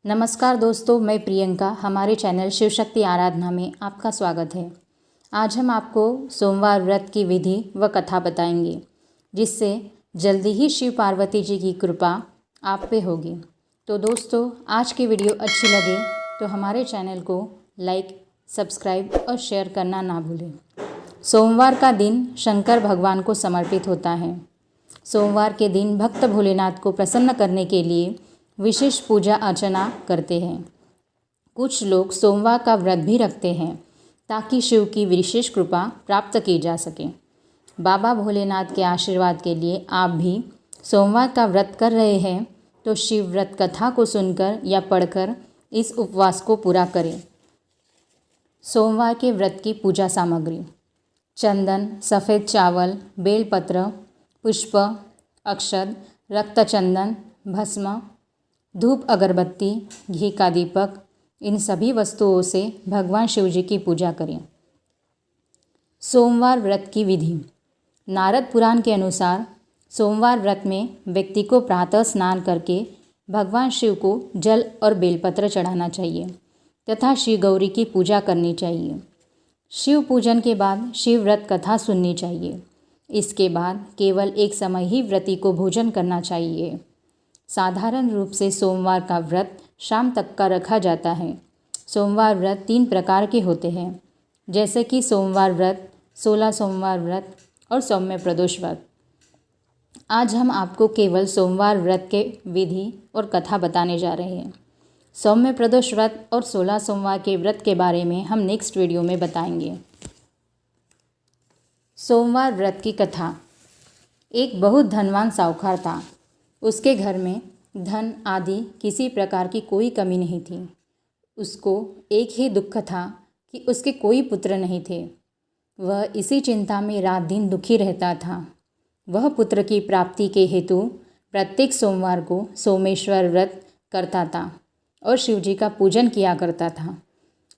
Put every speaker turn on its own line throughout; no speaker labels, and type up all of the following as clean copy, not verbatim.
नमस्कार दोस्तों, मैं प्रियंका। हमारे चैनल शिव शक्ति आराधना में आपका स्वागत है। आज हम आपको सोमवार व्रत की विधि व कथा बताएंगे, जिससे जल्दी ही शिव पार्वती जी की कृपा आप पे होगी। तो दोस्तों, आज की वीडियो अच्छी लगे तो हमारे चैनल को लाइक, सब्सक्राइब और शेयर करना ना भूलें। सोमवार का दिन शंकर भगवान को समर्पित होता है। सोमवार के दिन भक्त भोलेनाथ को प्रसन्न करने के लिए विशेष पूजा अर्चना करते हैं। कुछ लोग सोमवार का व्रत भी रखते हैं ताकि शिव की विशेष कृपा प्राप्त की जा सके। बाबा भोलेनाथ के आशीर्वाद के लिए आप भी सोमवार का व्रत कर रहे हैं तो शिव व्रत कथा को सुनकर या पढ़कर इस उपवास को पूरा करें। सोमवार के व्रत की पूजा सामग्री: चंदन, सफ़ेद चावल, बेलपत्र, पुष्प, अक्षत, रक्त चंदन, भस्म, धूप, अगरबत्ती, घी का दीपक। इन सभी वस्तुओं से भगवान शिव जी की पूजा करें। सोमवार व्रत की विधि: नारद पुराण के अनुसार सोमवार व्रत में व्यक्ति को प्रातः स्नान करके भगवान शिव को जल और बेलपत्र चढ़ाना चाहिए तथा शिव गौरी की पूजा करनी चाहिए। शिव पूजन के बाद शिव व्रत कथा सुननी चाहिए। इसके बाद केवल एक समय ही व्रती को भोजन करना चाहिए। साधारण रूप से सोमवार का व्रत शाम तक का रखा जाता है। सोमवार व्रत 3 प्रकार के होते हैं, जैसे कि सोमवार व्रत, 16 सोमवार व्रत और सौम्य प्रदोष व्रत। आज हम आपको केवल सोमवार व्रत के विधि और कथा बताने जा रहे हैं। सौम्य प्रदोष व्रत और 16 सोमवार के व्रत के बारे में हम नेक्स्ट वीडियो में बताएंगे। सोमवार व्रत की कथा: एक बहुत धनवान साहूकार था। उसके घर में धन आदि किसी प्रकार की कोई कमी नहीं थी। उसको एक ही दुख था कि उसके कोई पुत्र नहीं थे। वह इसी चिंता में रात दिन दुखी रहता था। वह पुत्र की प्राप्ति के हेतु प्रत्येक सोमवार को सोमेश्वर व्रत करता था और शिव जी का पूजन किया करता था।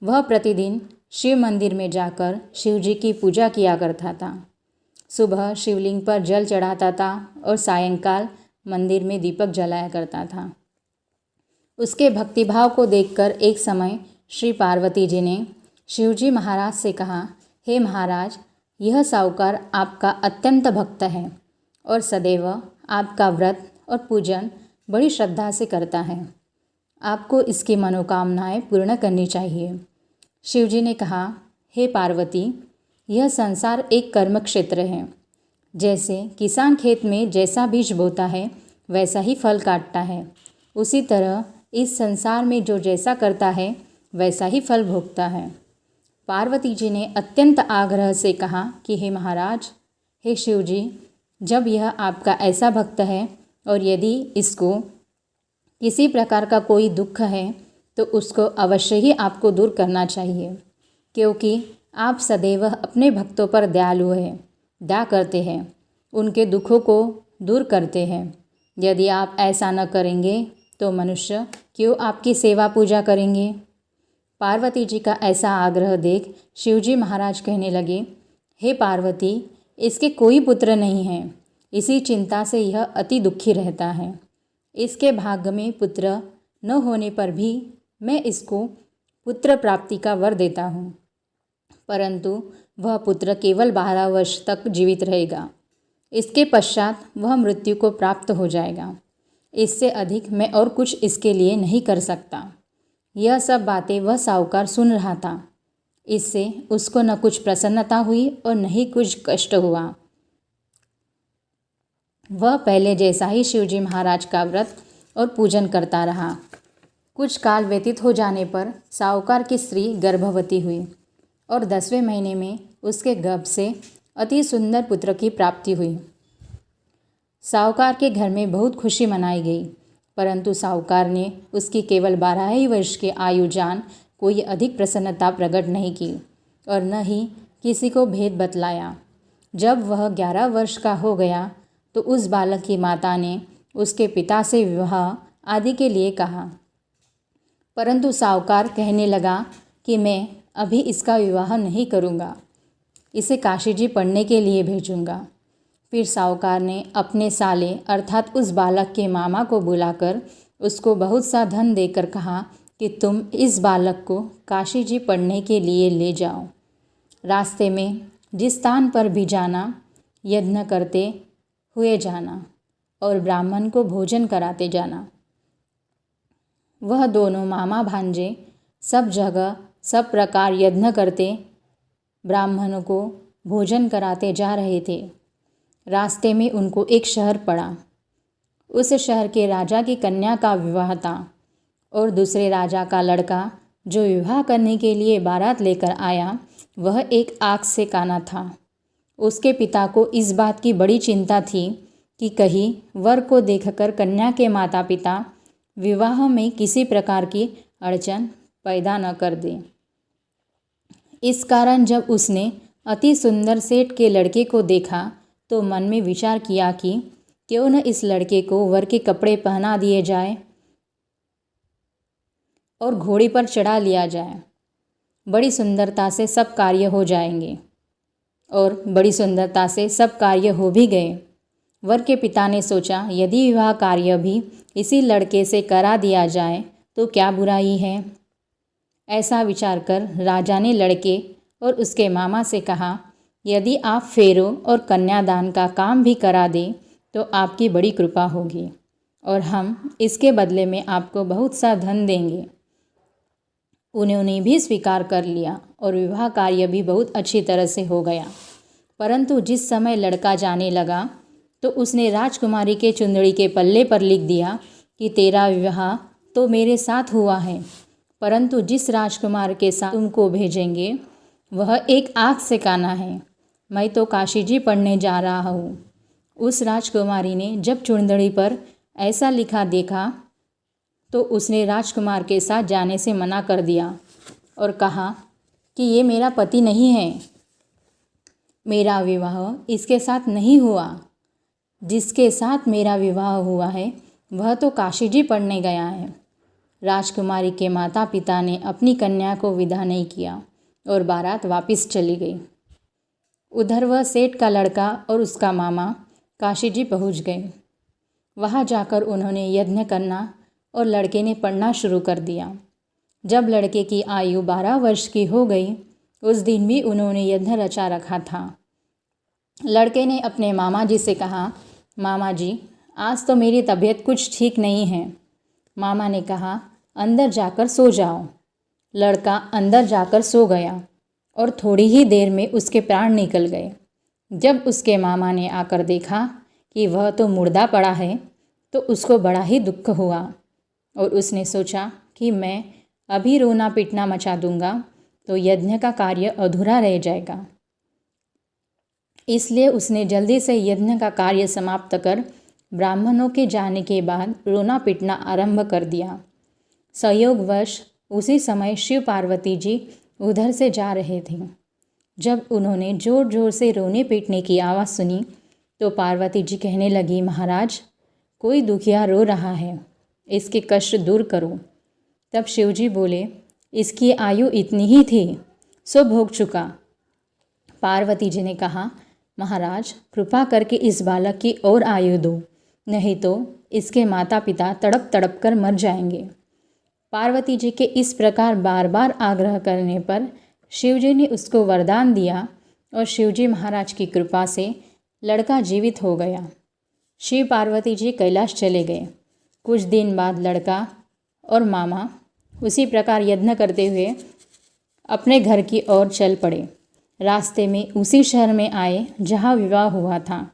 वह प्रतिदिन शिव मंदिर में जाकर शिव जी की पूजा किया करता था। सुबह शिवलिंग पर जल चढ़ाता था और सायंकाल मंदिर में दीपक जलाया करता था। उसके भक्तिभाव को देखकर एक समय श्री पार्वती जी ने शिवजी महाराज से कहा, हे महाराज, यह साहूकार आपका अत्यंत भक्त है और सदैव आपका व्रत और पूजन बड़ी श्रद्धा से करता है। आपको इसकी मनोकामनाएं पूर्ण करनी चाहिए। शिवजी ने कहा, हे पार्वती, यह संसार एक कर्म क्षेत्र है। जैसे किसान खेत में जैसा बीज बोता है वैसा ही फल काटता है, उसी तरह इस संसार में जो जैसा करता है वैसा ही फल भोगता है। पार्वती जी ने अत्यंत आग्रह से कहा कि हे महाराज, हे शिव जी, जब यह आपका ऐसा भक्त है और यदि इसको किसी प्रकार का कोई दुख है तो उसको अवश्य ही आपको दूर करना चाहिए, क्योंकि आप सदैव अपने भक्तों पर दयालु हैं, दया करते हैं, उनके दुखों को दूर करते हैं। यदि आप ऐसा न करेंगे तो मनुष्य क्यों आपकी सेवा पूजा करेंगे। पार्वती जी का ऐसा आग्रह देख शिवजी महाराज कहने लगे, हे पार्वती, इसके कोई पुत्र नहीं है। इसी चिंता से यह अति दुखी रहता है। इसके भाग्य में पुत्र न होने पर भी मैं इसको पुत्र प्राप्ति का वर देता हूँ, परंतु वह पुत्र केवल 12 वर्ष तक जीवित रहेगा। इसके पश्चात वह मृत्यु को प्राप्त हो जाएगा। इससे अधिक मैं और कुछ इसके लिए नहीं कर सकता। यह सब बातें वह साहूकार सुन रहा था। इससे उसको न कुछ प्रसन्नता हुई और न ही कुछ कष्ट हुआ। वह पहले जैसा ही शिवजी महाराज का व्रत और पूजन करता रहा। कुछ काल व्यतीत हो जाने पर साहूकार की स्त्री गर्भवती हुई और 10वें महीने में उसके गर्भ से अति सुंदर पुत्र की प्राप्ति हुई। साहूकार के घर में बहुत खुशी मनाई गई, परंतु साहूकार ने उसकी केवल 12 ही वर्ष की आयु जान कोई अधिक प्रसन्नता प्रकट नहीं की और न ही किसी को भेद बतलाया। जब वह 11 वर्ष का हो गया तो उस बालक की माता ने उसके पिता से विवाह आदि के लिए कहा, परंतु साहूकार कहने लगा कि मैं अभी इसका विवाह नहीं करूँगा, इसे काशी जी पढ़ने के लिए भेजूँगा। फिर साहूकार ने अपने साले अर्थात उस बालक के मामा को बुलाकर उसको बहुत सा धन देकर कहा कि तुम इस बालक को काशी जी पढ़ने के लिए ले जाओ। रास्ते में जिस स्थान पर भी जाना, यज्ञ करते हुए जाना और ब्राह्मण को भोजन कराते जाना। वह दोनों मामा भांजे सब जगह सब प्रकार यज्ञ करते ब्राह्मणों को भोजन कराते जा रहे थे। रास्ते में उनको एक शहर पड़ा। उस शहर के राजा की कन्या का विवाह था और दूसरे राजा का लड़का जो विवाह करने के लिए बारात लेकर आया, वह एक आग से काना था। उसके पिता को इस बात की बड़ी चिंता थी कि कहीं वर को देखकर कन्या के माता पिता विवाह में किसी प्रकार की अड़चन पैदा न कर दें। इस कारण जब उसने अति सुंदर सेठ के लड़के को देखा तो मन में विचार किया कि क्यों न इस लड़के को वर के कपड़े पहना दिए जाए और घोड़ी पर चढ़ा लिया जाए। बड़ी सुंदरता से सब कार्य हो जाएंगे। और बड़ी सुंदरता से सब कार्य हो भी गए। वर के पिता ने सोचा, यदि विवाह कार्य भी इसी लड़के से करा दिया जाए तो क्या बुराई है। ऐसा विचार कर राजा ने लड़के और उसके मामा से कहा, यदि आप फेरों और कन्यादान का काम भी करा दें तो आपकी बड़ी कृपा होगी और हम इसके बदले में आपको बहुत सा धन देंगे। उन्होंने भी स्वीकार कर लिया और विवाह कार्य भी बहुत अच्छी तरह से हो गया। परंतु जिस समय लड़का जाने लगा तो उसने राजकुमारी के चुंदड़ी के पल्ले पर लिख दिया कि तेरा विवाह तो मेरे साथ हुआ है, परंतु जिस राजकुमार के साथ तुमको भेजेंगे वह एक आग से काना है। मैं तो काशी जी पढ़ने जा रहा हूँ। उस राजकुमारी ने जब चुंदड़ी पर ऐसा लिखा देखा तो उसने राजकुमार के साथ जाने से मना कर दिया और कहा कि ये मेरा पति नहीं है, मेरा विवाह इसके साथ नहीं हुआ। जिसके साथ मेरा विवाह हुआ है वह तो काशी जी पढ़ने गया है। राजकुमारी के माता पिता ने अपनी कन्या को विदा नहीं किया और बारात वापस चली गई। उधर वह सेठ का लड़का और उसका मामा काशी जी पहुँच गए। वहाँ जाकर उन्होंने यज्ञ करना और लड़के ने पढ़ना शुरू कर दिया। जब लड़के की आयु 12 वर्ष की हो गई, उस दिन भी उन्होंने यज्ञ रचा रखा था। लड़के ने अपने मामा जी से कहा, मामा जी आज तो मेरी तबीयत कुछ ठीक नहीं है। मामा ने कहा, अंदर जाकर सो जाओ। लड़का अंदर जाकर सो गया और थोड़ी ही देर में उसके प्राण निकल गए। जब उसके मामा ने आकर देखा कि वह तो मुर्दा पड़ा है तो उसको बड़ा ही दुख हुआ और उसने सोचा कि मैं अभी रोना पीटना मचा दूंगा तो यज्ञ का कार्य अधूरा रह जाएगा। इसलिए उसने जल्दी से यज्ञ का कार्य समाप्त कर ब्राह्मणों के जाने के बाद रोना पीटना आरंभ कर दिया। संयोगवश उसी समय शिव पार्वती जी उधर से जा रहे थे। जब उन्होंने जोर जोर से रोने पीटने की आवाज़ सुनी तो पार्वती जी कहने लगी, महाराज कोई दुखिया रो रहा है, इसके कष्ट दूर करो। तब शिवजी बोले, इसकी आयु इतनी ही थी, सो भोग चुका। पार्वती जी ने कहा, महाराज कृपा करके इस बालक की और आयु दो, नहीं तो इसके माता पिता तड़प तड़प कर मर जाएंगे। पार्वती जी के इस प्रकार बार बार आग्रह करने पर शिवजी ने उसको वरदान दिया और शिवजी महाराज की कृपा से लड़का जीवित हो गया। शिव पार्वती जी कैलाश चले गए। कुछ दिन बाद लड़का और मामा उसी प्रकार यज्ञ करते हुए अपने घर की ओर चल पड़े। रास्ते में उसी शहर में आए जहाँ विवाह हुआ था।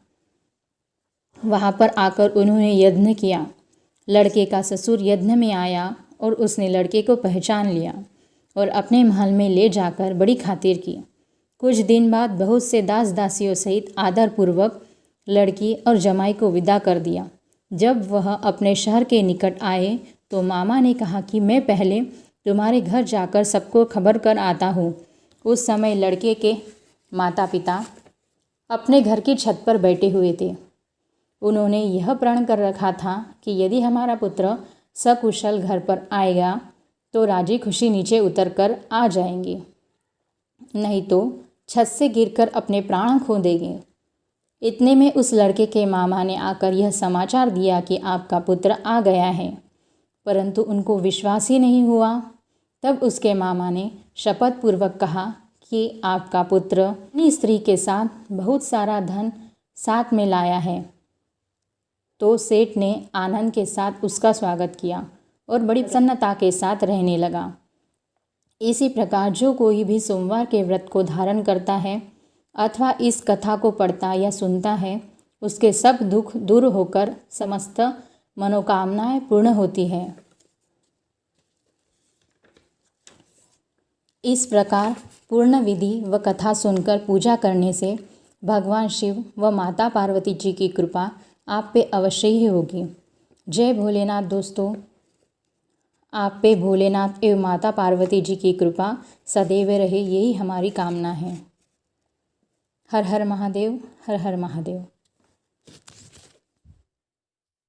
वहाँ पर आकर उन्होंने यज्ञ किया। लड़के का ससुर यज्ञ में आया और उसने लड़के को पहचान लिया और अपने महल में ले जाकर बड़ी खातिर की। कुछ दिन बाद बहुत से दास दासियों सहित आदरपूर्वक लड़की और जमाई को विदा कर दिया। जब वह अपने शहर के निकट आए तो मामा ने कहा कि मैं पहले तुम्हारे घर जाकर सबको खबर कर आता हूँ। उस समय लड़के के माता पिता अपने घर की छत पर बैठे हुए थे। उन्होंने यह प्रण कर रखा था कि यदि हमारा पुत्र सकुशल घर पर आएगा तो राजी खुशी नीचे उतरकर आ जाएंगे, नहीं तो छत से गिरकर अपने प्राण खो देंगे। इतने में उस लड़के के मामा ने आकर यह समाचार दिया कि आपका पुत्र आ गया है। परंतु उनको विश्वास ही नहीं हुआ। तब उसके मामा ने शपथ पूर्वक कहा कि आपका पुत्र अपनी स्त्री के साथ बहुत सारा धन साथ में लाया है। तो सेठ ने आनंद के साथ उसका स्वागत किया और बड़ी प्रसन्नता के साथ रहने लगा। इसी प्रकार जो कोई भी सोमवार के व्रत को धारण करता है अथवा इस कथा को पढ़ता या सुनता है, उसके सब दुख दूर होकर समस्त मनोकामनाएं पूर्ण होती है। इस प्रकार पूर्ण विधि व कथा सुनकर पूजा करने से भगवान शिव व माता पार्वती जी की कृपा आप पे अवश्य ही होगी। जय भोलेनाथ दोस्तों, आप पे भोलेनाथ एवं माता पार्वती जी की कृपा सदैव रहे, यही हमारी कामना है। हर हर महादेव, हर हर महादेव।